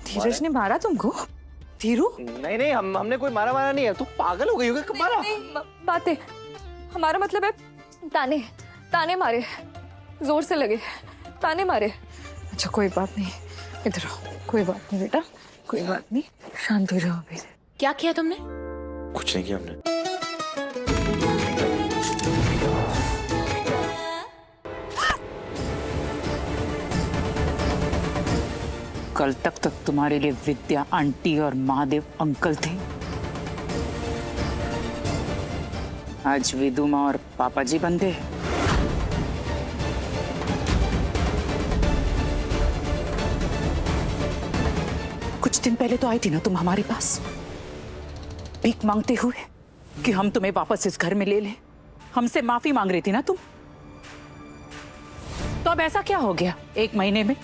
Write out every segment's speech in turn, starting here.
धीरज ने मारा तुमको? धीरू? नहीं नहीं, हमने कोई मारा नहीं है। तू पागल हो गई होगी, कब मारा? बातें, हमारा मतलब है ताने, ताने मारे, जोर से लगे, ताने मारे। अच्छा कोई बात नहीं, इधर आओ। कोई बात नहीं बेटा, कोई बात नहीं, शांत हो जाओ अभी। क्या किया तुमने? कुछ नहीं किया हमने। कल तक तुम्हारे लिए विद्या आंटी और महादेव अंकल थे। आज विदु माँ और पापा जी बंदे। कुछ दिन पहले तो आई थी ना तुम हमारे पास भीख मांगते हुए कि हम तुम्हें वापस इस घर में ले लें। हमसे माफी मांग रही थी ना तुम। तो अब ऐसा क्या हो गया 1 महीने में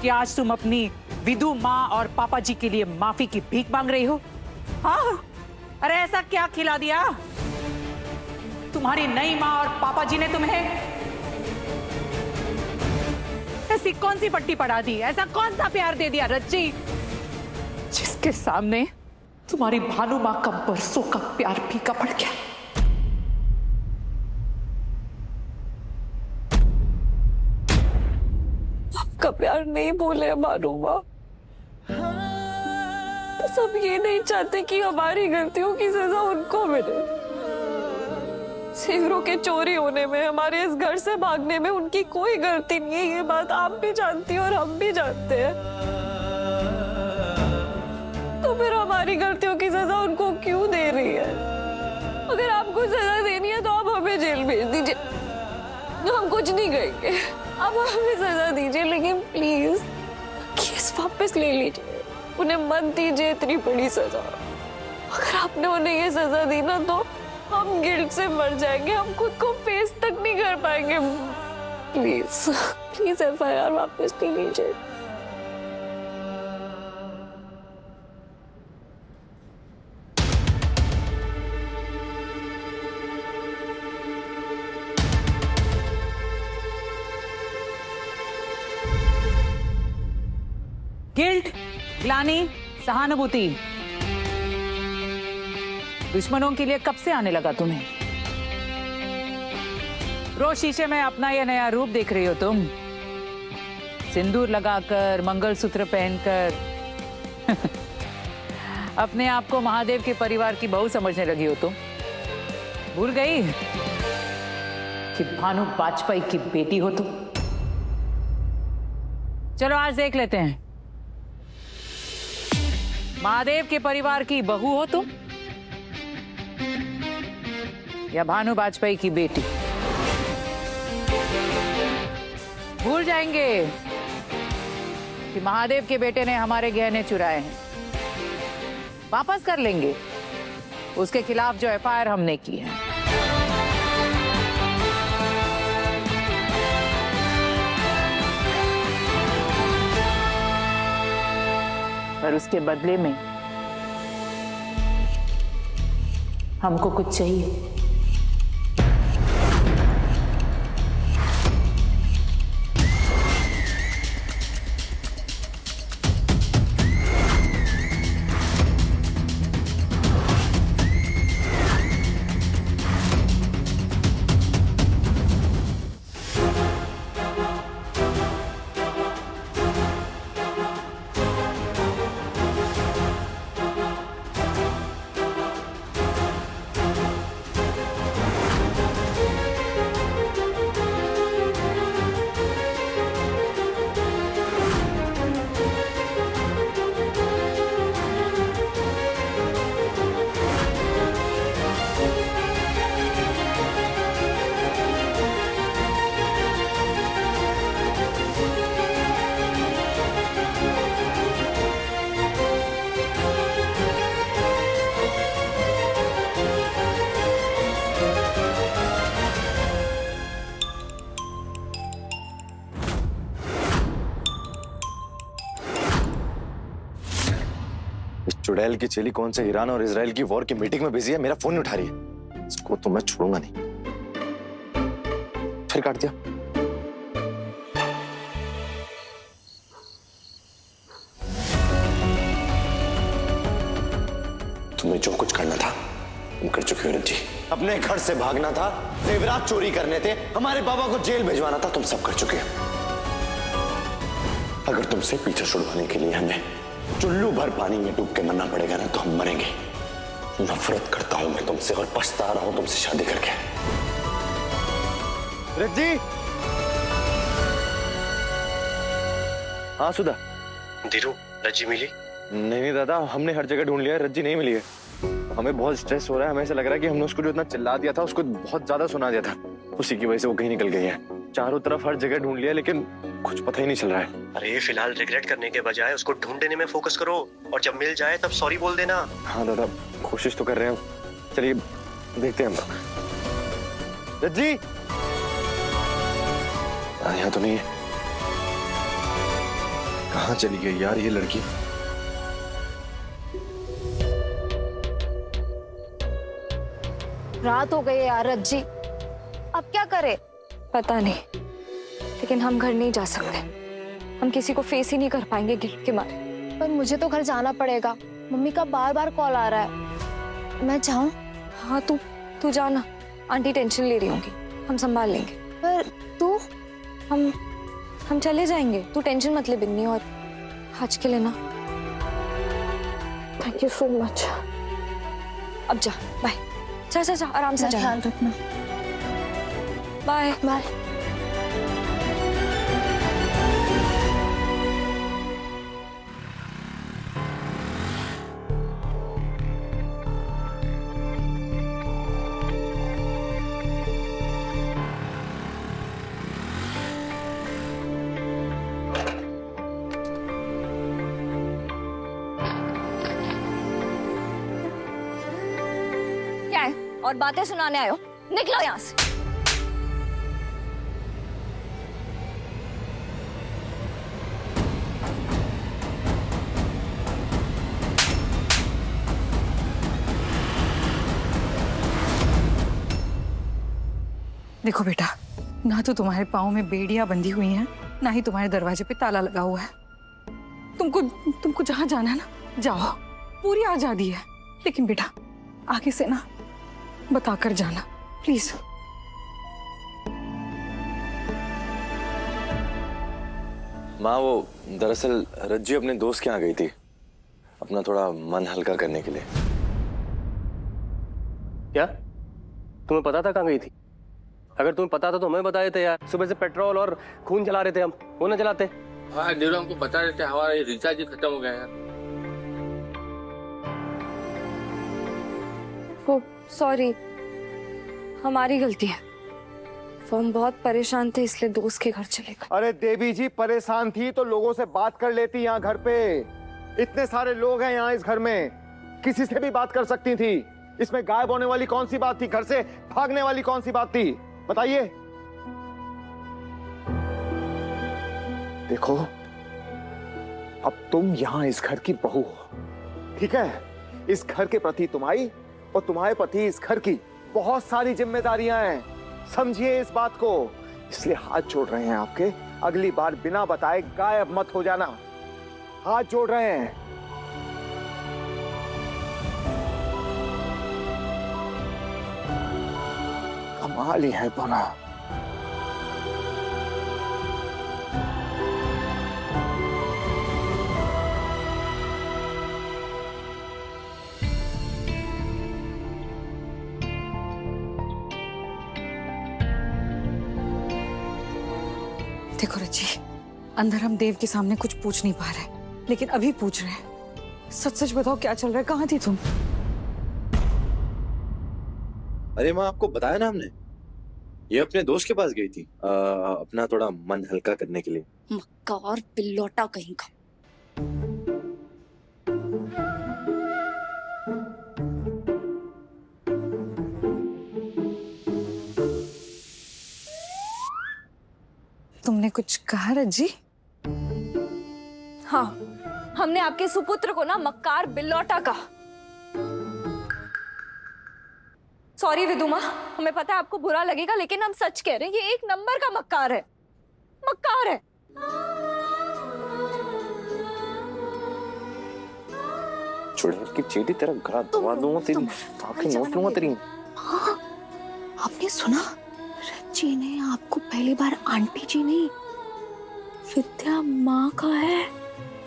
कि आज तुम अपनी विदु माँ और पापा जी के लिए माफी की भीख मांग रही हो? हाँ, अरे ऐसा क्या खिला दिया तुम्हारी नई माँ और पापा जी ने तुम्हें? ऐसी कौन सी पट्टी पढ़ा दी? ऐसा कौन सा प्यार दे दिया रज्जी जिसके सामने तुम्हारी भानु माँ का बरसों का प्यार फीका पड़ गया? आपका प्यार नहीं भूले भानु माँ। सब ये नहीं चाहते कि हमारी गलतियों की सजा उनको मिले। सेवरों के चोरी होने में, हमारे इस घर से भागने में उनकी कोई गलती नहीं है। ये बात आप भी जानती हो और हम भी जानते हैं। तो फिर हमारी गलतियों की सजा उनको क्यों दे रही है? अगर आपको सजा देनी है तो आप हमें जेल भेज दीजिए, हम कुछ नहीं कहेंगे। आप हमें सजा दीजिए, लेकिन प्लीज केस वापस ले लीजिए। उन्हें मत दीजिए इतनी बड़ी सजा। अगर आपने उन्हें ये सजा दी ना तो हम गिल्ट से मर जाएंगे, हम खुद को फेस तक नहीं कर पाएंगे। प्लीज प्लीज FIR वापस ले लीजिए। गिल्ट, ग्लानि, सहानुभूति दुश्मनों के लिए कब से आने लगा तुम्हें? रोज शीशे में अपना ये नया रूप देख रही हो तुम, सिंदूर लगाकर, मंगलसूत्र पहनकर। अपने आप को महादेव के परिवार की बहू समझने लगी हो तुम। भूल गई कि भानु वाजपेयी की बेटी हो तुम। चलो आज देख लेते हैं, महादेव के परिवार की बहू हो तुम या भानु वाजपेयी की बेटी? भूल जाएंगे कि महादेव के बेटे ने हमारे गहने चुराए हैं। वापस कर लेंगे उसके खिलाफ जो FIR हमने की है। पर उसके बदले में हमको कुछ चाहिए। चुड़ैल की चेली कौन से ईरान और इजराइल की वॉर की मीटिंग में बिजी है, मेरा फोन नहीं उठा रही है। इसको तो मैं छोड़ूंगा नहीं। फिर काट दिया। तुम्हें जो कुछ करना था तुम कर चुके हो रज्जी। अपने घर से भागना था, जेवरात चोरी करने थे, हमारे बाबा को जेल भिजवाना था, तुम सब कर चुके हो। अगर तुमसे पीछा छुड़वाने के लिए हमें चुल्लू भर पानी में डूब के मरना पड़ेगा ना, तो हम मरेंगे। नफरत करता हूं मैं तुमसे और पछता रहा हूं तुमसे शादी करके। रज्जी। हाँ सुधा। धीरू, रज्जी मिली? नहीं दादा, हमने हर जगह ढूंढ लिया, रज्जी नहीं मिली है। हमें बहुत स्ट्रेस हो रहा है, हमें ऐसा लग रहा है कि हमने उसको जो इतना चिल्ला दिया था, उसको बहुत ज्यादा सुना दिया था, उसी की वजह से वो कहीं निकल गई है। चारों तरफ हर जगह ढूंढ लिया लेकिन कुछ पता ही नहीं चल रहा है। अरे फिलहाल रिग्रेट करने के बजाय उसको ढूंढने में फोकस करो, और जब मिल जाए तब सॉरी बोल देना। हाँ दादा, कोशिश तो कर रहे हैं। चलिए देखते हैं हम। रज्जी यहाँ तो नहीं है। कहाँ चली गई यार ये लड़की? रात हो गई है यार रज्जी, अब क्या करें? पता नहीं, लेकिन हम घर नहीं जा सकते। हम किसी को फेस ही नहीं कर पाएंगे गिल्ट के मारे। पर मुझे तो घर जाना पड़ेगा, मम्मी का बार बार कॉल आ रहा है। मैं जाऊं? हाँ तू जाना, आंटी टेंशन ले रही होंगी, हम संभाल लेंगे। पर तू? हम चले जाएंगे, तू टेंशन मत ले बिन्नी। और आज के लिए ना, थैंक यू सो मच। अब जा, बाय। जा आराम से जा। ख्याल रखना। Bye bye. क्या है और बातें सुनाने आए हो? निकलो यहाँ से। देखो बेटा, ना तो तुम्हारे पाँव में बेड़ियां बंधी हुई हैं, ना ही तुम्हारे दरवाजे पे ताला लगा हुआ है। तुमको जहां जाना है ना जाओ, पूरी आजादी है। लेकिन बेटा आगे से ना बताकर जाना प्लीज। माँ वो दरअसल रज्जी अपने दोस्त के यहाँ गई थी, अपना थोड़ा मन हल्का करने के लिए। क्या तुम्हें पता था कहाँ गई थी? अगर तुम्हें पता था तो हमें बता देते यार। सुबह से पेट्रोल और खून जला रहे थे हम, वो ना जलाते। हाँ नीरू, हमको बता देते, हमारा रिचार्ज ही खत्म हो गया यार। वो सॉरी, हमारी गलती है। वो हम बहुत परेशान थे इसलिए दोस्त के घर चले गए। अरे देवी जी, परेशान थी तो लोगों से बात कर लेती। यहाँ घर पे इतने सारे लोग हैं, यहाँ इस घर में किसी से भी बात कर सकती थी। इसमें गायब होने वाली कौन सी बात थी? घर से भागने वाली कौन सी बात थी? बताइए। देखो, अब तुम यहाँ इस घर की बहू हो, ठीक है? इस घर के प्रति तुम्हारी और तुम्हारे प्रति इस घर की बहुत सारी जिम्मेदारियां हैं, समझिए इस बात को। इसलिए हाथ जोड़ रहे हैं आपके, अगली बार बिना बताए गायब मत हो जाना। हाथ जोड़ रहे हैं। कमाल ही है दोनों। देखो रज्जी, अंदर हम देव के सामने कुछ पूछ नहीं पा रहे, लेकिन अभी पूछ रहे हैं। सच सच बताओ क्या चल रहा है? कहाँ थी तुम? अरे माँ, आपको बताया ना हमने, ये अपने दोस्त के पास गई थी अपना थोड़ा मन हल्का करने के लिए। मक्कार पिल्लौटा कहीं का। तुमने कुछ कहा रज्जी? हाँ, हमने आपके सुपुत्र को ना मक्कार बिल्लौटा कहा। सॉरी विदुमा, हमें पता है आपको बुरा लगेगा, लेकिन हम सच कह रहे हैं, ये एक नंबर का मक्कार है। मक्कार है। चुड़ैल की चेटी तेरा गला दबा दूंगा, तेरी आंखें नोच लूंगा तेरी। हाँ, आपने सुना? रज्जी ने आपको पहली बार आंटी जी नहीं, विद्या माँ का है।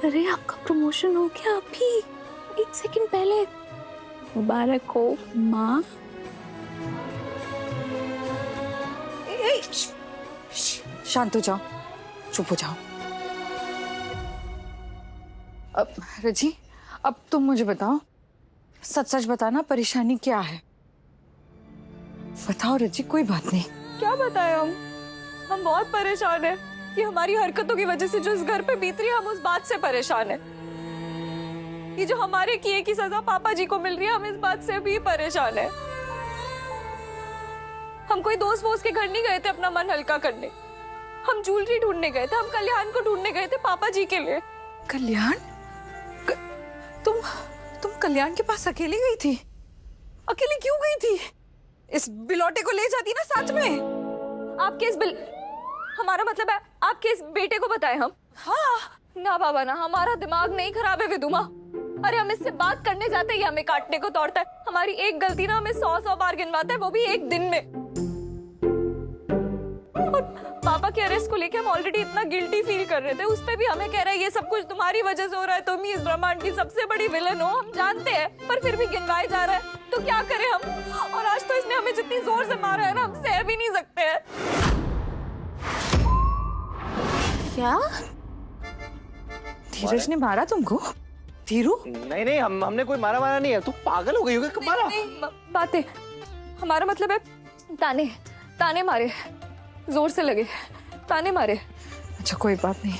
अरे आपका प्रमोशन हो गया अभी 1 सेकंड पहले। मुबारक हो माँ। शांत हो जाओ, चुप हो जाओ। अब रजी, अब तुम मुझे बताओ, सच सच बताना, परेशानी क्या है? बताओ रजी, कोई बात नहीं। क्या बताएं हम बहुत परेशान हैं कि हमारी हरकतों की वजह से जो इस घर पे बीत रही है, हम उस बात से परेशान हैं। ये जो हमारे किए की सजा पापा जी को मिल रही है, हम इस बात से भी परेशान हैं। हम कोई दोस्त वोस्त के घर नहीं गए थे अपना मन हल्का करने, हम ज्वेलरी ढूंढने गए थे, हम कल्याण को ढूंढने गए थे पापा जी के लिए। कल्याण? तुम कल्याण के पास अकेली गई थी? अकेली क्यों गई थी? इस बिलौटे को ले जाती ना साथ में। आपके इस हमारा मतलब है आपके इस बेटे को बताएं हम? हाँ ना बाबा ना, हमारा दिमाग नहीं खराब है विदुमा। अरे हम इससे बात करने जाते हैं, ये हमें काटने को तोड़ता है। हमारी एक गलती ना हमें 100 बार गिनवाता है, वो भी एक दिन में। और पापा के अरेस्ट को लेके हम ऑलरेडी इतना गिल्टी फील कर रहे थे, उस पे भी हमें कह रहा है ये सब कुछ तुम्हारी वजह से हो रहा है, तुम ही इस ब्रह्मांड की सबसे बड़ी विलन हो। हम जानते हैं, पर फिर भी गिनवाए जा रहा है, तो क्या करें हम? और आज तो इसने हमें जितनी जोर से मारा है ना, हम सह भी नहीं सकते हैं। क्या? धीरज ने मारा तुमको? धीरू? नहीं हमने कोई मारा नहीं है। तू पागल हो गई होगी, कब मारा? बातें, हमारा मतलब है ताने मारे, जोर से लगे ताने मारे। अच्छा कोई बात नहीं,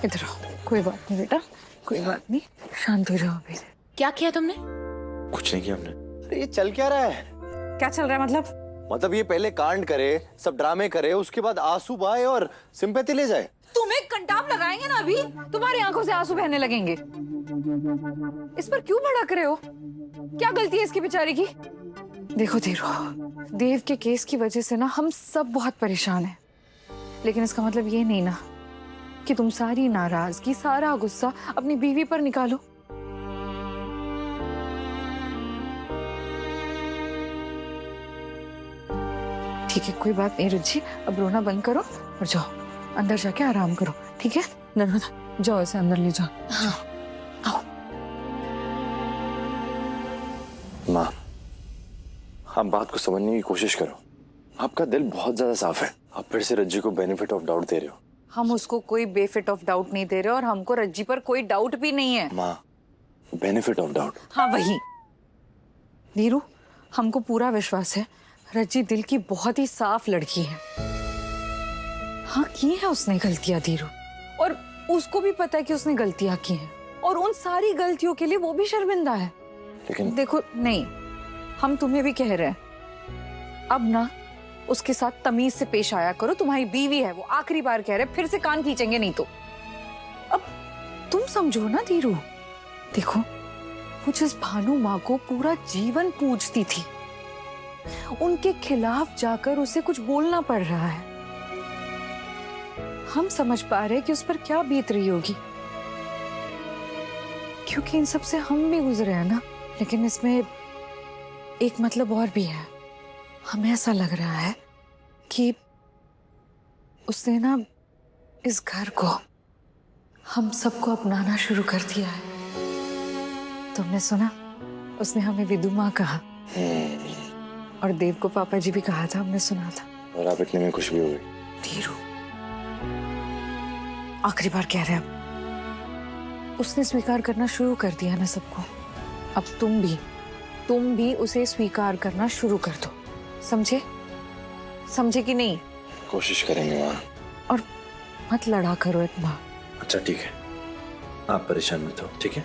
इधर आओ। कोई बात नहीं बेटा, कोई बात नहीं, शांत हो जाओ अभी। क्या किया तुमने? कुछ नहीं किया हमने। अरे ये चल क्या रहा है? क्या चल रहा है मतलब ये पहले कांड करे, सब ड्रामे करे, उसके बाद आंसू बहाए और सिंपैथी ले जाए। तुम्हें कंटाप लगाएंगे ना अभी, तुम्हारी आंखों से आंसू बहने लगेंगे। इस पर क्यों भड़क रहे हो? क्या गलती है इसकी बेचारी की? देखो धीरू, देव के केस की वजह से ना हम सब बहुत परेशान हैं, लेकिन इसका मतलब ये नहीं ना कि तुम सारी नाराजगी, सारा गुस्सा अपनी बीवी पर निकालो। ठीक है, कोई बात नहीं रुचि, अब रोना बंद करो और जाओ अंदर जाके आराम करो, ठीक है? नर्मदा जाओ, इसे अंदर ले जाओ। आओ। माँ, आप बात को समझने की कोशिश करो। आपका दिल बहुत ज्यादा साफ है। आप फिर से रज्जी को बेनिफिट ऑफ डाउट दे रहे हो। हम उसको कोई बेफिट ऑफ डाउट नहीं दे रहे और हमको रज्जी पर कोई डाउट भी नहीं है। माँ, बेनिफिट ऑफ डाउट। हाँ वही नीरू, हमको पूरा विश्वास है रज्जी दिल की बहुत ही साफ लड़की है। हाँ की है उसने गलतियां धीरू, और उसको भी पता है कि उसने गलतियां की हैं, और उन सारी गलतियों के लिए वो भी शर्मिंदा है। लेकिन देखो नहीं, हम तुम्हें भी कह रहे हैं, अब ना उसके साथ तमीज से पेश आया करो। तुम्हारी बीवी है, वो आखिरी बार कह रहे, फिर से कान खींचेंगे नहीं तो। अब तुम समझो ना धीरू, देखो वो जिस भानु माँ को पूरा जीवन पूजती थी, उनके खिलाफ जाकर उसे कुछ बोलना पड़ रहा है। हम समझ पा रहे कि उस पर क्या बीत रही होगी, क्योंकि इन सब से हम भी गुजरे हैं ना। लेकिन इसमें एक मतलब और भी है। हमें ऐसा लग रहा है कि उसने ना इस घर को, हम सबको अपनाना शुरू कर दिया है। तुमने सुना, उसने हमें विदु माँ कहा, और देव को पापा जी भी कहा था, हमने सुना था। और आप इतने में खुश भी हो गई। धीरू आखिरी बार कह रहे हैं, उसने स्वीकार करना शुरू कर दिया ना सबको। अब तुम भी उसे स्वीकार करना शुरू कर दो। समझे कि नहीं? कोशिश करेंगे माँ। और मत लड़ा करो इतना। अच्छा ठीक है, आप परेशान मत हो, ठीक है?